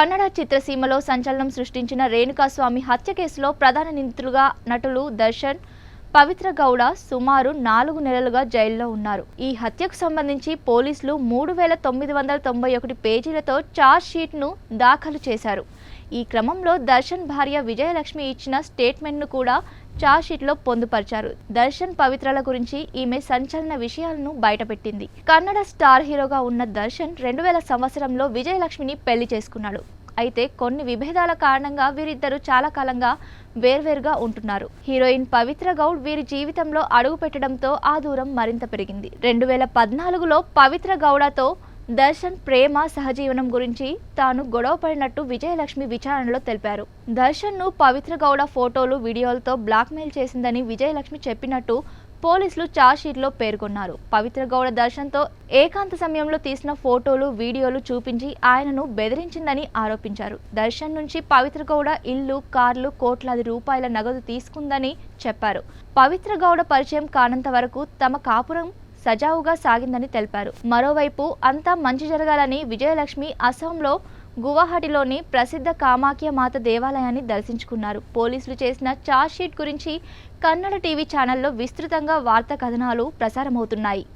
కన్నడ చిత్రసీమలో సంచలనం సృష్టించిన రేణుకాస్వామి హత్య కేసులో ప్రధాన నిందితులుగా నటులు దర్శన్, పవిత్ర గౌడ సుమారు 4 నెలలుగా జైల్లో ఉన్నారు. ఈ హత్యకు సంబంధించి పోలీసులు 3991 పేజీలతో ఛార్జ్ షీట్ను దాఖలు చేశారు. ఈ క్రమంలో దర్శన్ భార్య విజయలక్ష్మి ఇచ్చిన స్టేట్మెంట్ను కూడా ఛార్జ్ షీట్లో పొందుపరిచారు. దర్శన్ పవిత్రల గురించి ఈమె సంచలన విషయాలను బయటపెట్టింది. కన్నడ స్టార్ హీరోగా ఉన్న దర్శన్ 2000 సంవత్సరంలో విజయలక్ష్మిని పెళ్లి చేసుకున్నాడు. అయితే కొన్ని విభేదాల కారణంగా వీరిద్దరూ చాలా కాలంగా వేర్వేరుగా ఉంటున్నారు. హీరోయిన్ పవిత్ర గౌడ్ వీరి జీవితంలో అడుగు పెట్టడంతో ఆ దూరం మరింత పెరిగింది. 2014లో పవిత్ర గౌడతో దర్శన్ ప్రేమ సహజీవనం గురించి తాను గొడవపడినట్టు విజయలక్ష్మి విచారణలో తెలిపారు. దర్శన్ను పవిత్ర గౌడ ఫోటోలు, వీడియోలతో బ్లాక్మెయిల్ చేసిందని విజయలక్ష్మి చెప్పినట్టు పోలీసులు ఛార్జ్ షీట్లో పేర్కొన్నారు. పవిత్ర గౌడ దర్శన్తో ఏకాంత సమయంలో తీసిన ఫోటోలు, వీడియోలు చూపించి ఆయనను బెదిరించిందని ఆరోపించారు. దర్శన్ నుంచి పవిత్ర గౌడ ఇల్లు, కార్లు, కోట్లాది రూపాయల నగదు తీసుకుందని చెప్పారు. పవిత్ర గౌడ పరిచయం కానంత వరకు తమ కాపురం సజావుగా సాగిందని తెలిపారు. మరోవైపు అంతా మంచి జరగాలని విజయలక్ష్మి అస్సాంలో గువాహటిలోని ప్రసిద్ధ కామాఖ్య మాత దేవాలయాన్ని దర్శించుకున్నారు. పోలీసులు చేసిన ఛార్జ్ షీట్ గురించి కన్నడ టీవీ ఛానల్లో విస్తృతంగా వార్తా కథనాలు ప్రసారమవుతున్నాయి.